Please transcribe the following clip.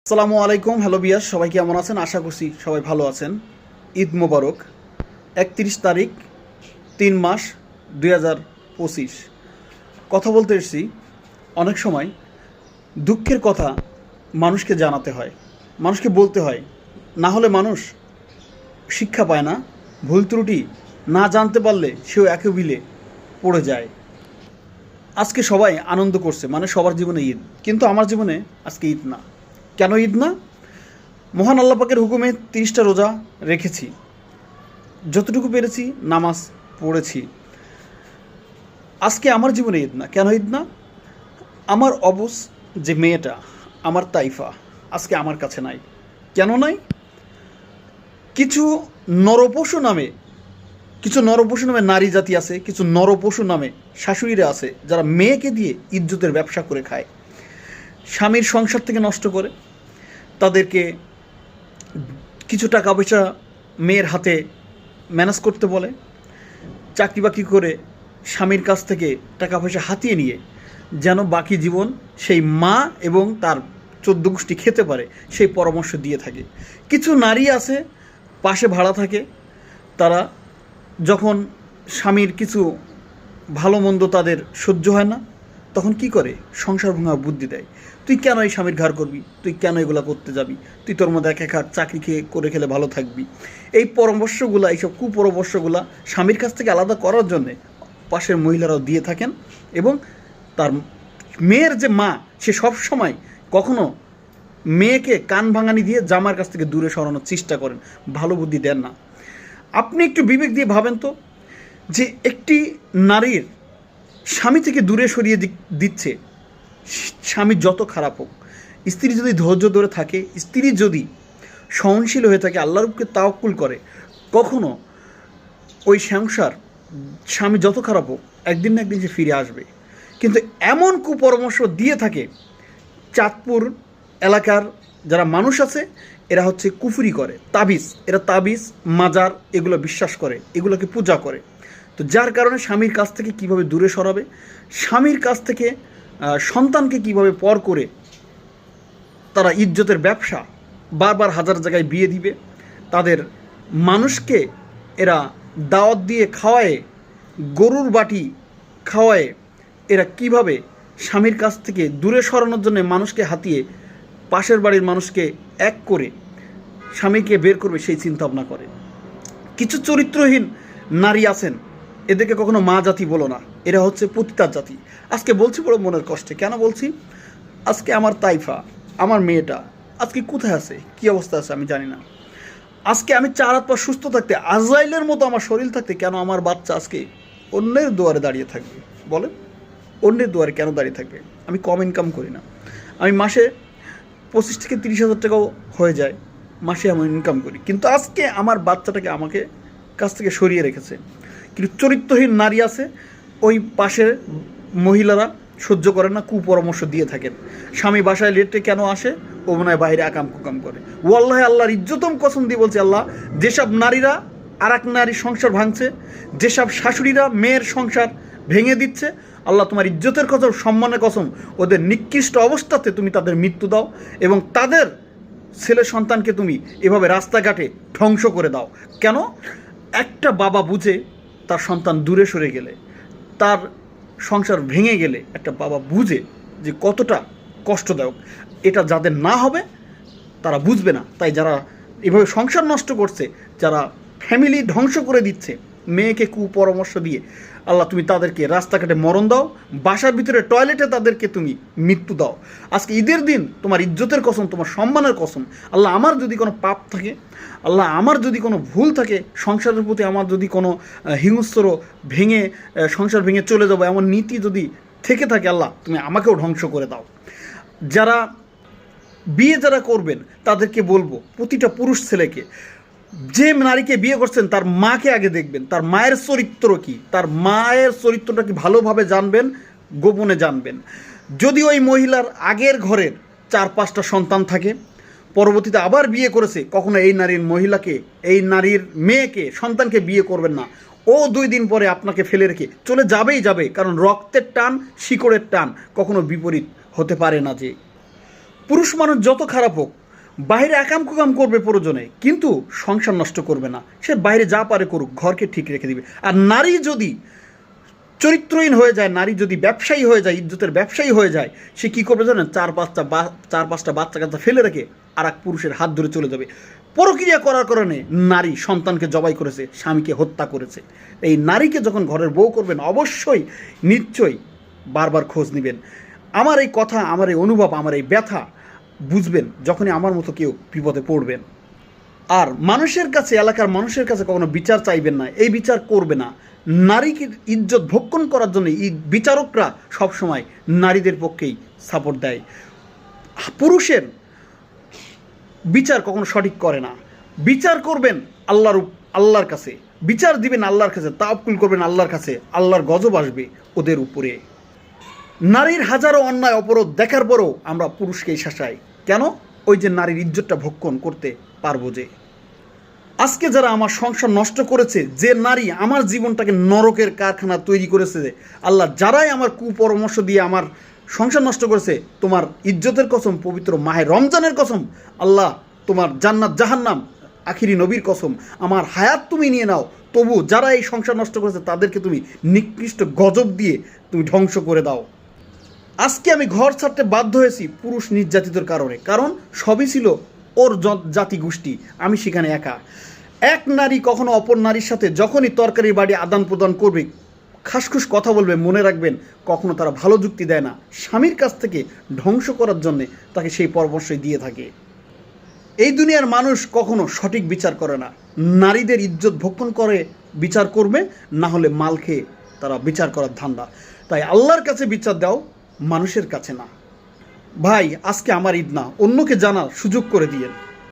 আসসালামু আলাইকুম, হ্যালো বিয়াস, সবাই কেমন আছেন? আশা করছি সবাই ভালো আছেন। ঈদ মোবারক। 31 তারিখ 3 মাস 2025। কথা বলতে এসেছি, অনেক সময় দুঃখের কথা মানুষকে জানাতে হয়, মানুষকে বলতে হয়, না হলে মানুষ শিক্ষা পায় না। ভুল ত্রুটি না জানতে পারলে সেও একে বিলে পড়ে যায়। আজকে সবাই আনন্দ করছে, মানে সবার জীবনে ঈদ, কিন্তু আমার জীবনে আজকে ঈদ না। কেন ঈদ না? মহান আল্লাহ পাকের হুকুমে 30টা রোজা রেখেছি, যতটুকু পেরেছি নামাজ পড়েছি। আজকে আমার জীবনে ঈদ না। কেন ঈদ না? আমার অবুজ যে মেয়েটা, আমার তাইফা, আজকে আমার কাছে নাই। কেন নাই? কিছু নরপশু নামে কিছু নরপশু নামে নারী জাতি আছে, কিছু নরপশু নামে শাশুড়িরা আছে, যারা মেয়েকে দিয়ে ইজ্জতের ব্যবসা করে খায়, স্বামীর সংসার থেকে নষ্ট করে, তাদেরকে কিছু টাকা পয়সা মেয়ের হাতে ম্যানেজ করতে বলে, চাকরি বাকরি করে স্বামীর কাছ থেকে টাকা পয়সা হাতিয়ে নিয়ে যেন বাকি জীবন সেই মা এবং তার 14 গোষ্ঠী খেতে পারে, সেই পরামর্শ দিয়ে থাকে। কিছু নারী আছে পাশে ভাড়া থাকে, তারা যখন স্বামীর কিছু ভালো মন্দ তাদের সহ্য হয় না, তখন কি করে? সংসার ভাঙা বুদ্ধি দেয়। তুই কেন এই স্বামীর ঘাড় করবি? তুই কেন এগুলো করতে যাবি? তুই তোর মধ্যে এক এক চাকরি করে খেলে ভালো থাকবি। এই পরামর্শগুলো, এইসব কুপরামর্শগুলো স্বামীর কাছ থেকে আলাদা করার জন্যে পাশের মহিলারাও দিয়ে থাকেন। এবং তার মেয়ের যে মা, সে সব সময় কখনো মেয়েকে কান ভাঙানি দিয়ে জামার কাছ থেকে দূরে সরানোর চেষ্টা করেন, ভালো বুদ্ধি দেন না। আপনি একটু বিবেক দিয়ে ভাবেন তো, যে একটি নারীর স্বামী থেকে দূরে সরিয়ে দিচ্ছে, স্বামী যত খারাপ হোক, স্ত্রী যদি ধৈর্য ধরে থাকে, স্ত্রী যদি সহনশীল হয়ে থাকে, আল্লাহর উপরে তাওয়াক্কুল করে, কখনো ওই সংসার, স্বামী যত খারাপ হোক, একদিন না একদিন সে ফিরে আসবে। কিন্তু এমন কুপরামর্শ দিয়ে থাকে চাঁদপুর এলাকার যারা মানুষ আছে, এরা হচ্ছে কুফরি করে, তাবিজ, এরা তাবিজ মাজার এগুলো বিশ্বাস করে, এগুলোকে পূজা করে। তো যার কারণে স্বামীর কাছ থেকে কিভাবে দূরে সরাবে, স্বামীর কাছ থেকে সন্তানকে কিভাবে পর করে তারা ইজ্জতের ব্যবসা, বারবার হাজার জায়গায় বিয়ে দিবে, তাদের মানুষকে এরা দাওয়াত দিয়ে খাওয়ায়, গরুর বাটি খাওয়ায়, এরা কিভাবে স্বামীর কাছ থেকে দূরে সরানোর জন্য মানুষকে হাতিয়ে পাশের বাড়ির মানুষকে এক করে স্বামীকে বের করবে, সেই চিন্তা ভাবনা করে। কিছু চরিত্রহীন নারী আছেন, এদেরকে কখনো মা জাতি বলো না, এরা হচ্ছে পতিতার জাতি। আজকে বলছি বড় মনের কষ্টে। কেন বলছি? আজকে আমার তাইফা, আমার মেয়েটা আজকে কোথায় আছে, কী অবস্থা আছে আমি জানি না। আজকে আমি 4 হাত পা সুস্থ থাকতে, আজরাইলের মতো আমার শরীর থাকতে, কেন আমার বাচ্চা আজকে অন্যের দুয়ারে দাঁড়িয়ে থাকবে? বলেন, অন্যের দুয়ারে কেন দাঁড়িয়ে থাকবে? আমি কম ইনকাম করি না, আমি মাসে 25 থেকে 30 হাজার টাকাও হয়ে যায়, মাসে আমি ইনকাম করি, কিন্তু আজকে আমার বাচ্চাটাকে আমাকে কাছ থেকে সরিয়ে রেখেছে। কিন্তু চরিত্রহীন নারী আছে, ওই পাশের মহিলারা সহ্য করেন না, কুপরামর্শ দিয়ে থাকেন। স্বামী বাসায় লেটে কেন আসে, ও মনে হয় বাইরে আকাম কুকাম করে। ওয়াল্লাহি আল্লাহর ইজ্জতম কসম দিয়ে বলছে, আল্লাহ, যেসব নারীরা আর এক নারীর সংসার ভাঙছে, যেসব শাশুড়িরা মেয়ের সংসার ভেঙে দিচ্ছে, আল্লাহ তোমার ইজ্জতের কসম, সম্মানের কসম, ওদের নিকৃষ্ট অবস্থাতে তুমি তাদের মৃত্যু দাও এবং তাদের ছেলে সন্তানকে তুমি এভাবে রাস্তাঘাটে ধ্বংস করে দাও। কেন? একটা বাবা বুঝে তার সন্তান দূরে সরে গেলে, তার সংসার ভেঙে গেলে, একটা বাবা বুঝে যে কতটা কষ্টদায়ক। এটা যাদের না হবে তারা বুঝবে না। তাই যারা এভাবে সংসার নষ্ট করছে, যারা ফ্যামিলি ধ্বংস করে দিচ্ছে মেয়েকে কুপরামর্শ দিয়ে, আল্লাহ তুমি তাদেরকে রাস্তাঘাটে মরণ দাও, বাসার ভিতরে টয়লেটে তাদেরকে তুমি মৃত্যু দাও। আজকে ঈদের দিন তোমার ইজ্জতের কসম, তোমার সম্মানের কসম, আল্লাহ, আমার যদি কোনো পাপ থাকে, আল্লাহ, আমার যদি কোনো ভুল থাকে, সংসারের প্রতি আমার যদি কোনো হিংস্র ভেঙে সংসার ভেঙে চলে যাবো এমন নীতি যদি থেকে থাকে, আল্লাহ তুমি আমাকেও ধ্বংস করে দাও। যারা যারা করবেন তাদেরকে বলবো, প্রতিটা পুরুষ ছেলেকে, যে নারীকে বিয়ে করছেন তার মাকে আগে দেখবেন, তার মায়ের চরিত্র কি, তার মায়ের চরিত্রটা কি ভালোভাবে জানবেন, গোপনে জানবেন। যদি ওই মহিলার আগের ঘরের 4-5টা সন্তান থাকে, পরবর্তীতে আবার বিয়ে করেছে, কখনো এই নারীর মহিলাকে, এই নারীর মেয়েকে, সন্তানকে বিয়ে করবেন না। ও 2 দিন পরে আপনাকে ফেলে রেখে চলে যাবেই যাবে, কারণ রক্তের টান, শিকড়ের টান কখনো বিপরীত হতে পারে না। যে পুরুষ মানুষ যত খারাপ হোক, বাইরে একাম কুকাম করবে প্রয়োজনে, কিন্তু সংসার নষ্ট করবে না। সে বাইরে যা পারে করুক, ঘরকে ঠিক রেখে দিবে। আর নারী যদি চরিত্রহীন হয়ে যায়, নারী যদি ব্যবসায়ী হয়ে যায়, ইজ্জতের ব্যবসায়ী হয়ে যায়, সে কী করবে জানেন? চার পাঁচটা বাচ্চা কাচ্চা ফেলে রেখে আর এক পুরুষের হাত ধরে চলে যাবে। পরক্রিয়া করার কারণে নারী সন্তানকে জবাই করেছে, স্বামীকে হত্যা করেছে। এই নারীকে যখন ঘরের বউ করবেন, অবশ্যই নিশ্চয়ই বারবার খোঁজ নেবেন। আমার এই কথা, আমার এই অনুভব, আমার এই ব্যথা বুঝবেন যখনই আমার মতো কেউ বিপদে পড়বেন। আর মানুষের কাছে, এলাকার মানুষের কাছে কখনো বিচার চাইবেন না, এই বিচার করবে না। নারীকে ইজ্জত ভক্ষণ করার জন্য এই বিচারকরা সবসময় নারীদের পক্ষেই সাপোর্ট দেয়। পুরুষের বিচার কখনো সঠিক করে না। বিচার করবেন আল্লাহর কাছে, বিচার দিবেন আল্লাহর কাছে, তাওয়াক্কুল করবেন আল্লাহর কাছে। আল্লাহর গজব আসবে ওদের উপরে। নারীর হাজারো অন্যায় অপরাধ দেখার পরও আমরা পুরুষকেই শাসাই। কেন? ওই যে নারীর ইজ্জতটা ভক্ষণ করতে পারবো যে। আজকে যারা আমার সংসার নষ্ট করেছে, যে নারী আমার জীবনটাকে নরকের কারখানা তৈরি করেছে, আল্লাহ যারাই আমার কুপরামর্শ দিয়ে আমার সংসার নষ্ট করেছে, তোমার ইজ্জতের কসম, পবিত্র মাহে রমজানের কসম, আল্লাহ তোমার জান্নাত জাহান্নাম, আখিরি নবীর কসম, আমার হায়াত তুমি নিয়ে নাও, তবু যারা এই সংসার নষ্ট করেছে তাদেরকে তুমি নিকৃষ্ট গজব দিয়ে তুমি ধ্বংস করে দাও। আজকে আমি ঘর ছাড়তে বাধ্য হয়েছি পুরুষ নির্যাতিতর কারণে, কারণ সবই ছিল ওর জাতি গোষ্ঠী, আমি সেখানে একা। এক নারী কখনো অপর নারীর সাথে যখনই তরকারি বাড়ি আদান প্রদান করবে, খাসখুস কথা বলবে, মনে রাখবেন কখনো তারা ভালো যুক্তি দেয় না, স্বামীর কাছ থেকে ধ্বংস করার জন্যে তাকে সেই পরামর্শই দিয়ে থাকে। এই দুনিয়ার মানুষ কখনো সঠিক বিচার করে না। নারীদের ইজ্জত ভক্ষণ করে বিচার করবে, না হলে মাল খেয়ে তারা বিচার করার ধান্দা। তাই আল্লাহর কাছে বিচার দাও, মানুষের কাছে না। ভাই, আজকে আমার ঈদ না, অন্যকে জানার সুযোগ করে দিয়েন।